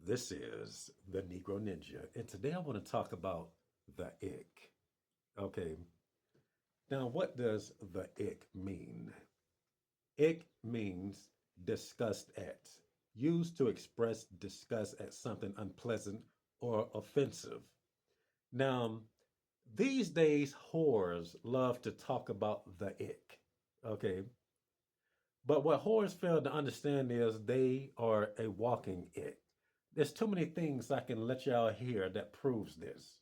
This is the Negro Ninja, and today I want to talk about the ick. Okay, now what does the ick mean? Ick means disgust at, used to express disgust at something unpleasant or offensive. Now, these days, whores love to talk about the ick. Okay, but what whores fail to understand is they are a walking ick. There's too many things I can let y'all hear that proves this.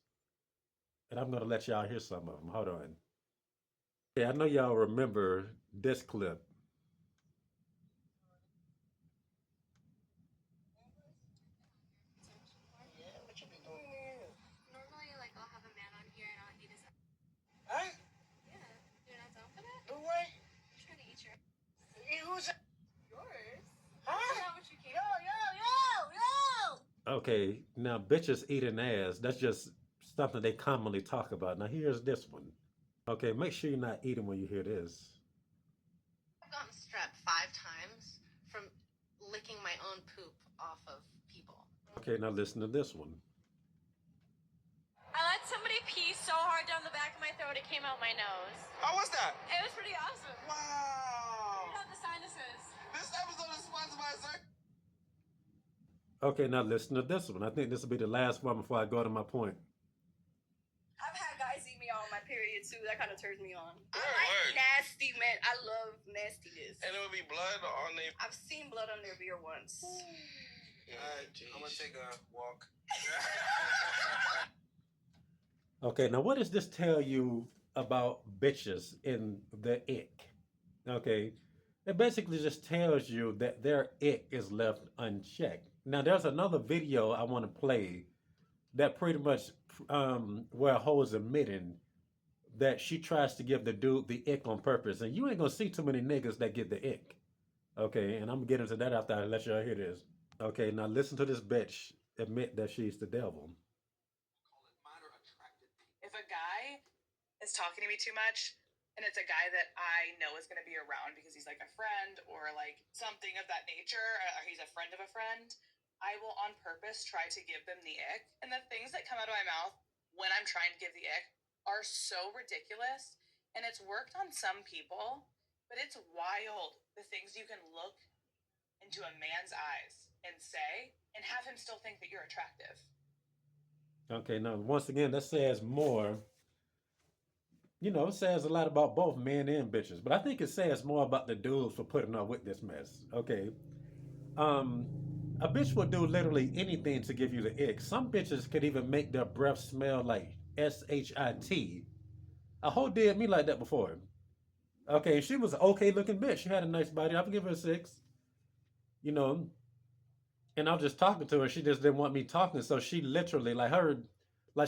And I'm gonna let y'all hear some of them. Hold on. Yeah, I know y'all remember this clip. Okay, now bitches eating ass, that's just something they commonly talk about. Now here's this one. Okay, make sure you're not eating when you hear this. Okay, now listen to this one. I let somebody pee so hard down the back of my throat it came out my nose. How was that? It was pretty awesome. Wow. You have the sinuses. This episode is sponsored by Zerk. Okay, now listen to this one. I think this will be the last one before I go to my point. I've had guys eat me on my period too. That kind of turns me on. I Word, like word. nasty, man. I love nastiness. And it would be blood on their. I've seen blood on their beer once. Alright, I'm gonna take a walk. Okay, now what does this tell you about bitches in the ick? Okay, it basically just tells you that their ick is left unchecked. Now, there's another video I want to play that pretty much where a hoe is admitting that she tries to give the dude the ick on purpose, and you ain't gonna see too many niggas that get the ick. Okay, and I'm gonna get into that after I let y'all hear this. Okay, now listen to this bitch admit that she's the devil. If a guy is talking to me too much and it's a guy that I know is going to be around because he's like a friend or like something of that nature, or he's a friend of a friend, I will on purpose try to give them the ick. And the things that come out of my mouth when I'm trying to give the ick are so ridiculous. And it's worked on some people, but it's wild the things you can look into a man's eyes and say and have him still think that you're attractive. Okay, now once again, that says more. It says a lot about both men and bitches, but I think it says more about the dudes for putting up with this mess. Okay, um, a bitch will do literally anything to give you the ick. Some bitches could even make their breath smell like shit. A hoe did me like that before. Okay, she was an okay looking bitch. She had a nice body. I would give her a six. You know, and I was just talking to her. She just didn't want me talking, so she literally like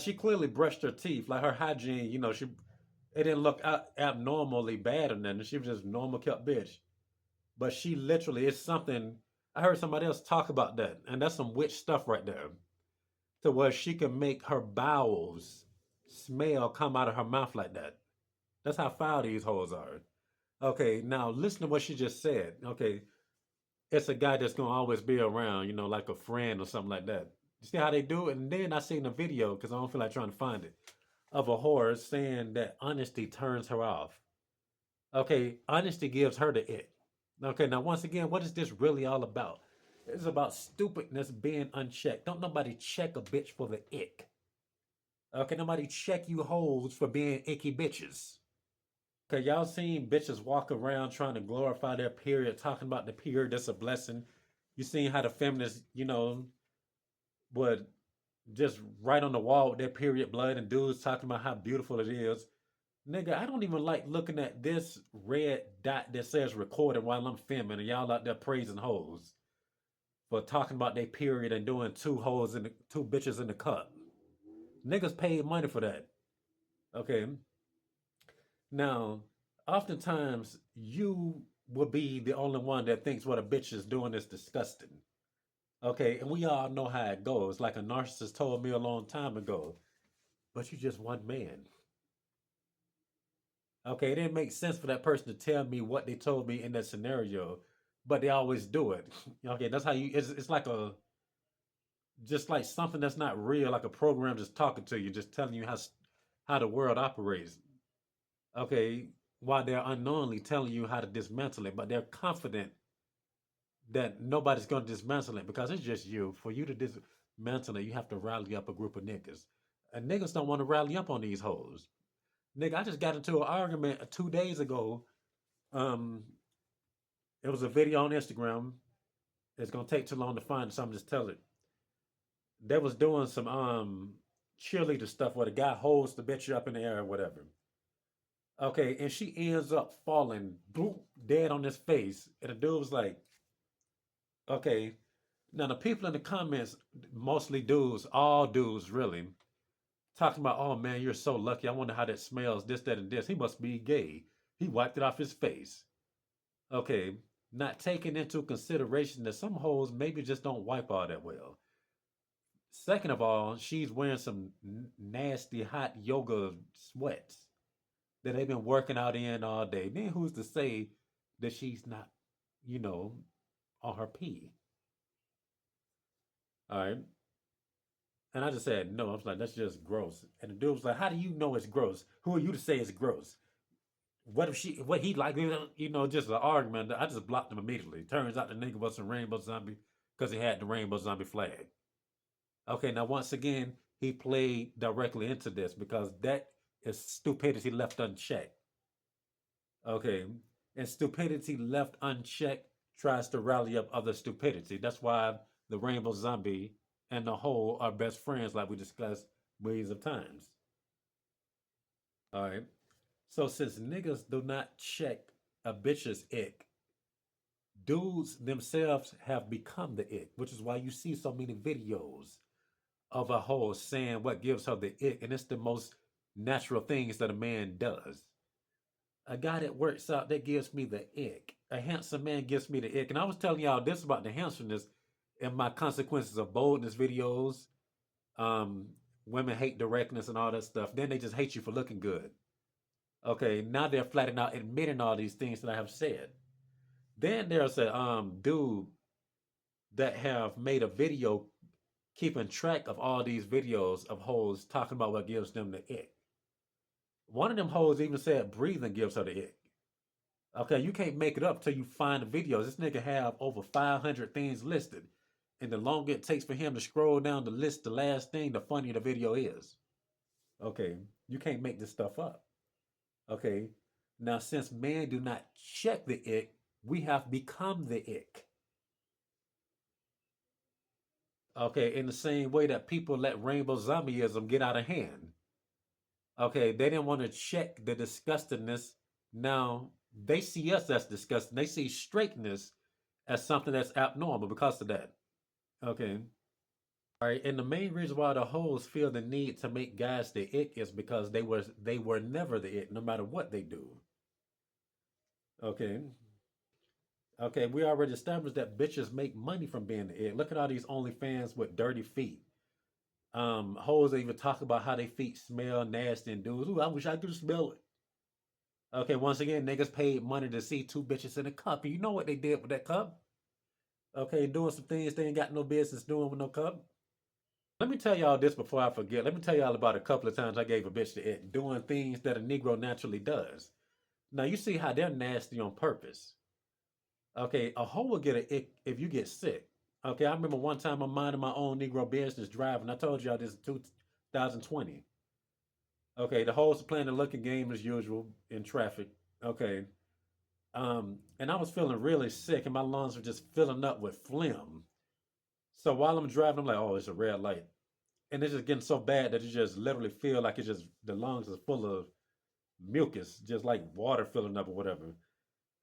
she clearly brushed her teeth, like her hygiene. It didn't look abnormally bad or nothing. She was just normal kept bitch. But she literally, it's something. I heard somebody else talk about that, and that's some witch stuff right there. To where she can make her bowels smell come out of her mouth like that. That's how foul these hoes are. Okay, now listen to what she just said. Okay, it's a guy that's gonna always be around, like a friend or something like that. You see how they do it? And then I seen a video, because I don't feel like trying to find it, of a whore saying that honesty turns her off. Okay, honesty gives her the it. Okay, now once again, what is this really all about? It's about stupidness being unchecked. Don't nobody check a bitch for the ick. Okay, nobody check you hoes for being icky bitches. Okay, y'all seen bitches walk around trying to glorify their period, talking about the period that's a blessing. You seen how the feminists, would just write on the wall with their period blood and dudes talking about how beautiful it is. Nigga, I don't even like looking at this red dot that says recorded while I'm filming and y'all out there praising hoes for talking about their period and doing two bitches in the cup. Niggas paid money for that. Okay. Now, oftentimes you will be the only one that thinks what a bitch is doing is disgusting. Okay, and we all know how it goes. Like a narcissist told me a long time ago, but you just one man. Okay, it didn't make sense for that person to tell me what they told me in that scenario, but they always do it. Okay, that's how you. It's like just like something that's not real, like a program just talking to you, just telling you how the world operates. Okay, while they're unknowingly telling you how to dismantle it, but they're confident that nobody's gonna dismantle it because it's just you. For you to dismantle it, you have to rally up a group of niggas. And niggas don't want to rally up on these hoes. Nigga, I just got into an argument 2 days ago. Um, it was a video on Instagram. It's gonna take too long to find it, so I'm just tell it. They was doing some cheerleader stuff where the guy holds the bitch up in the air or whatever. Okay, and she ends up falling boop, dead on his face. And the dude was like, okay. Now the people in the comments, mostly dudes, all dudes really, talking about, oh man, you're so lucky. I wonder how that smells, this, that, and this. He must be gay. He wiped it off his face. Okay, not taking into consideration that some hoes maybe just don't wipe all that well. Second of all, she's wearing some nasty hot yoga sweats that they've been working out in all day. Then who's to say that she's not, you know, on her pee? All right. And I just said, no. I was like, that's just gross. And the dude was like, how do you know it's gross? Who are you to say it's gross? What if what he like, just an argument. I just blocked him immediately. Turns out the nigga was a rainbow zombie because he had the rainbow zombie flag. Okay, now once again, he played directly into this because that is stupidity left unchecked. Okay, and stupidity left unchecked tries to rally up other stupidity. That's why the rainbow zombie and the whole are best friends, like we discussed millions of times. All right. So since niggas do not check a bitch's ick, dudes themselves have become the ick, which is why you see so many videos of a hoe saying what gives her the ick, and it's the most natural things that a man does. A guy that works out, that gives me the ick. A handsome man gives me the ick. And I was telling y'all this about the handsomeness in my consequences of boldness videos. Women hate directness and all that stuff. Then they just hate you for looking good. Okay, now they're flatting out admitting all these things that I have said. Then there's a dude that have made a video keeping track of all these videos of hoes talking about what gives them the ick. One of them hoes even said breathing gives her the ick. Okay, you can't make it up till you find the videos. This nigga have over 500 things listed. And the longer it takes for him to scroll down the list, the last thing, the funnier the video is. Okay, you can't make this stuff up. Okay, now since men do not check the ick, we have become the ick. Okay, in the same way that people let rainbow zombieism get out of hand. Okay, they didn't want to check the disgustingness. Now they see us as disgusting. They see straightness as something that's abnormal because of that. Okay. All right, and the main reason why the hoes feel the need to make guys the ick is because they were never the ick, no matter what they do. Okay. Okay, we already established that bitches make money from being the ick. Look at all these OnlyFans with dirty feet. Hoes even talk about how their feet smell nasty and dudes. Ooh, I wish I could smell it. Okay, once again, niggas paid money to see two bitches in a cup. And you know what they did with that cup? Okay, doing some things they ain't got no business doing with no cup. Let me tell y'all this before I forget. Let me tell y'all about a couple of times I gave a bitch the ick, doing things that a Negro naturally does. Now, you see how they're nasty on purpose. Okay, a hoe will get an ick if you get sick. Okay, I remember one time I'm minding my own Negro business driving. I told y'all this in 2020. Okay, the hoes are playing the looking game as usual in traffic. Okay. And I was feeling really sick and my lungs were just filling up with phlegm. So while I'm driving, I'm like, oh, it's a red light. And it's just getting so bad that you just literally feel like it's just, the lungs is full of mucus, just like water filling up or whatever.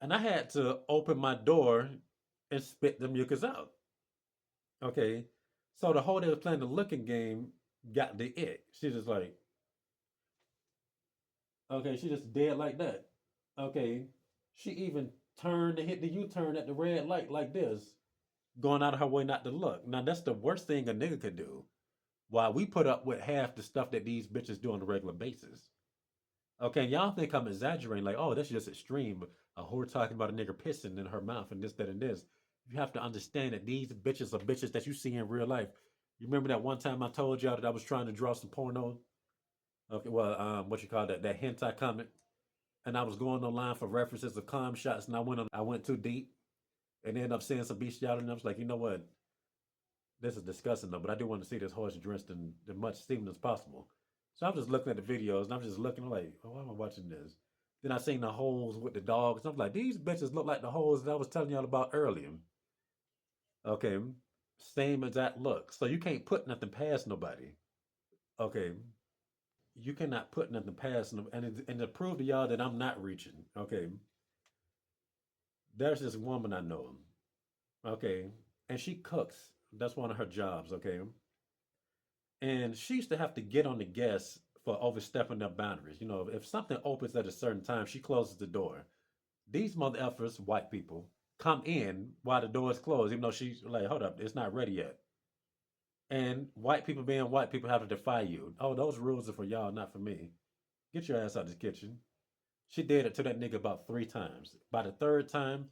And I had to open my door and spit the mucus out. Okay. So the whole day was playing the looking game got the ick. She just like, okay, she just dead like that. Okay. She even turned to hit the U-turn at the red light like this, going out of her way not to look. Now that's the worst thing a nigga could do. While we put up with half the stuff that these bitches do on a regular basis. Okay, y'all think I'm exaggerating, like, oh, that's just extreme. A whore talking about a nigga pissing in her mouth and this, that, and this. You have to understand that these bitches are bitches that you see in real life. You remember that one time I told y'all that I was trying to draw some porno? Okay, well, what you call that? That hentai comic. And I was going online for references of calm shots, and I went too deep, and ended up seeing some bestiality, and I was like, you know what? This is disgusting though, but I do want to see this horse drenched in as much semen as possible. So I'm just looking at the videos, and I'm just looking like, oh, why am I watching this? Then I seen the holes with the dogs, and I'm like, these bitches look like the holes that I was telling y'all about earlier. Okay, same exact look. So you can't put nothing past nobody. Okay, you cannot put nothing past them, and to prove to y'all that I'm not reaching. Okay, there's this woman I know. Okay, and she cooks. That's one of her jobs. Okay, and she used to have to get on the guests for overstepping their boundaries. You know, if something opens at a certain time, she closes the door. These mother effers, white people, come in while the door is closed, even though she's like, hold up, it's not ready yet. And white people being white people have to defy you. Oh, those rules are for y'all, not for me. Get your ass out of the kitchen. She did it to that nigga about 3 times. By the third time,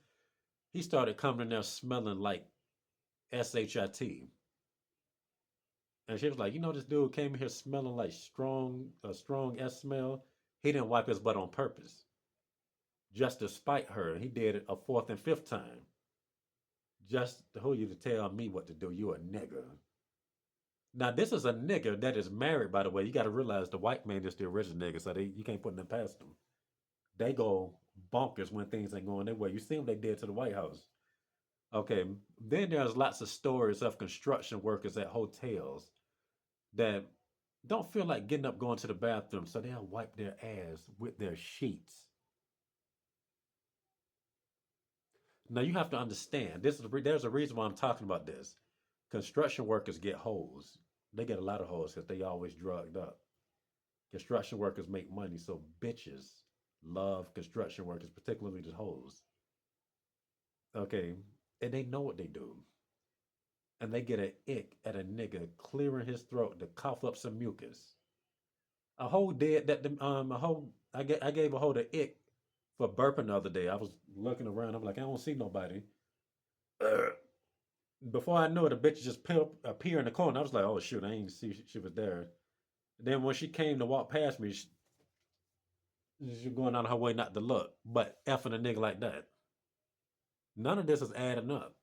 he started coming in there smelling like SHIT. And she was like, you know, this dude came in here smelling like a strong S smell. He didn't wipe his butt on purpose. Just to spite her. He did it a 4th and 5th time. Just to who you to tell me what to do. You a nigga. Now, this is a nigga that is married, by the way. You got to realize the white man is the original nigga, so you can't put them past them. They go bonkers when things ain't going their way. You see what they did to the White House. Okay, then there's lots of stories of construction workers at hotels that don't feel like getting up going to the bathroom, so they'll wipe their ass with their sheets. Now you have to understand, there's a reason why I'm talking about this. Construction workers get hoes. They get a lot of hoes because they always drugged up. Construction workers make money, so bitches love construction workers, particularly the hoes. Okay, and they know what they do. And they get an ick at a nigga clearing his throat to cough up some mucus. A hoe did that. A hoe. I gave a hoe the ick for burping the other day. I was looking around. I'm like, I don't see nobody. Before I knew it, a bitch just appeared in the corner. I was like, oh shoot, I ain't see she was there. Then when she came to walk past me, she going on her way not to look, but effing a nigga like that. None of this is adding up.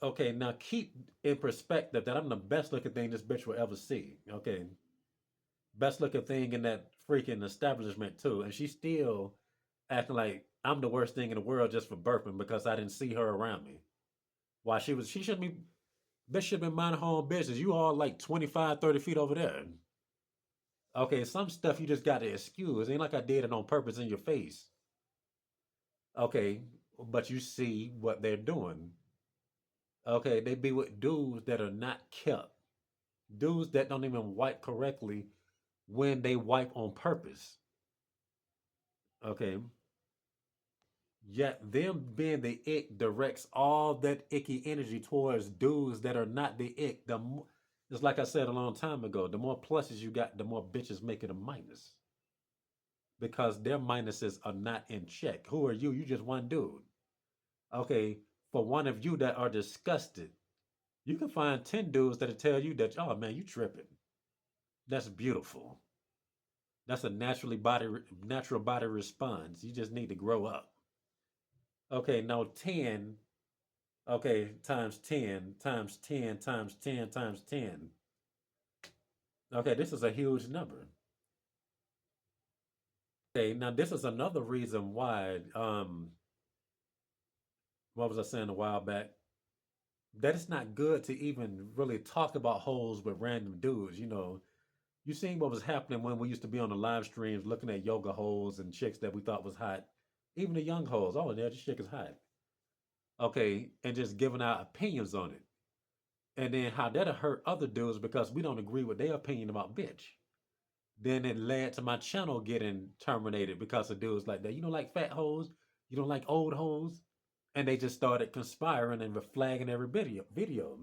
Okay, now keep in perspective that I'm the best looking thing this bitch will ever see. Okay, best looking thing in that freaking establishment too, and she's still acting like I'm the worst thing in the world just for burping because I didn't see her around me. Why she shouldn't be, bitch should have been minding her own business. You all like 25, 30 feet over there. Okay, some stuff you just got to excuse. Ain't like I did it on purpose in your face. Okay, but you see what they're doing. Okay, they be with dudes that are not kept. Dudes that don't even wipe correctly when they wipe on purpose. Okay. Yet them being the ick directs all that icky energy towards dudes that are not the ick. It's like I said a long time ago, the more pluses you got, the more bitches make it a minus. Because their minuses are not in check. Who are you? You just one dude. Okay, for one of you that are disgusted, you can find 10 dudes that'll tell you that, oh man, you tripping. That's beautiful. That's a natural body response. You just need to grow up. Okay, now 10, okay, times 10, times 10, times 10, times 10. Okay, this is a huge number. Okay, now this is another reason why, what was I saying a while back? That it's not good to even really talk about hoes with random dudes. You know, you seen what was happening when we used to be on the live streams looking at yoga hoes and chicks that we thought was hot. Even the young hoes, oh, yeah, this chick is hot. Okay, and just giving our opinions on it. And then how that'll hurt other dudes because we don't agree with their opinion about bitch. Then it led to my channel getting terminated because of dudes like that. You don't like fat hoes? You don't like old hoes? And they just started conspiring and flagging every video.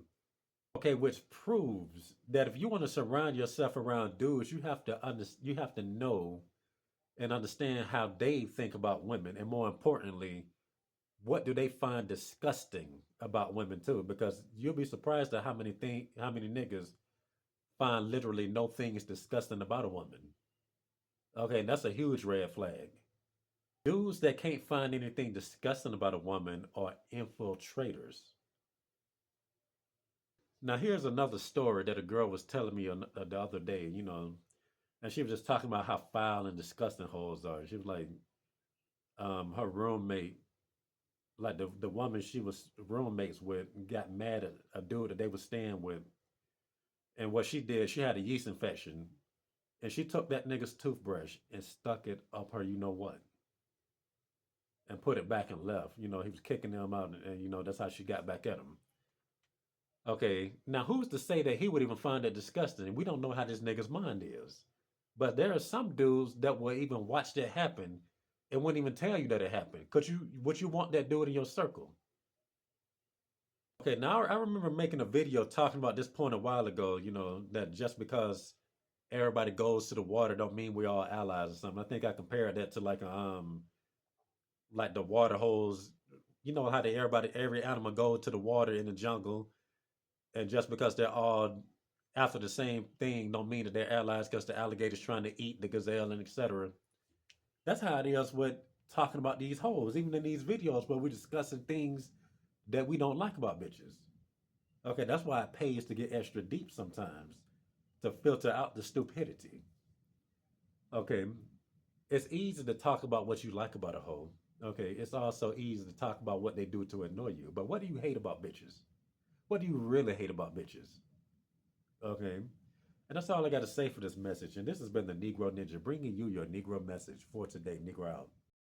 Okay, which proves that if you want to surround yourself around dudes, you have to know and understand how they think about women, and more importantly, what do they find disgusting about women too? Because you'll be surprised at how many niggas find literally no things disgusting about a woman. Okay, that's a huge red flag. Dudes that can't find anything disgusting about a woman are infiltrators. Now, here's another story that a girl was telling me the other day, and she was just talking about how foul and disgusting hoes are. She was like, her roommate, like the woman she was roommates with, got mad at a dude that they was staying with. And what she did, she had a yeast infection, and she took that nigga's toothbrush and stuck it up her, you know what, and put it back and left. He was kicking them out, and that's how she got back at him. Okay, now who's to say that he would even find that disgusting? We don't know how this nigga's mind is. But there are some dudes that will even watch that happen and wouldn't even tell you that it happened. Would you want that dude in your circle? Okay, now I remember making a video talking about this point a while ago, that just because everybody goes to the water don't mean we all allies or something. I think I compared that to like the water holes. You know how every animal goes to the water in the jungle, and just because they're all after the same thing don't mean that they're allies because the alligator's trying to eat the gazelle and etc. That's how it is with talking about these hoes, even in these videos where we're discussing things that we don't like about bitches. Okay, that's why it pays to get extra deep sometimes to filter out the stupidity. Okay, it's easy to talk about what you like about a hoe. Okay, it's also easy to talk about what they do to annoy you. But what do you hate about bitches? What do you really hate about bitches? Okay, and that's all I got to say for this message. And this has been the Negro Ninja bringing you your Negro message for today. Negro out.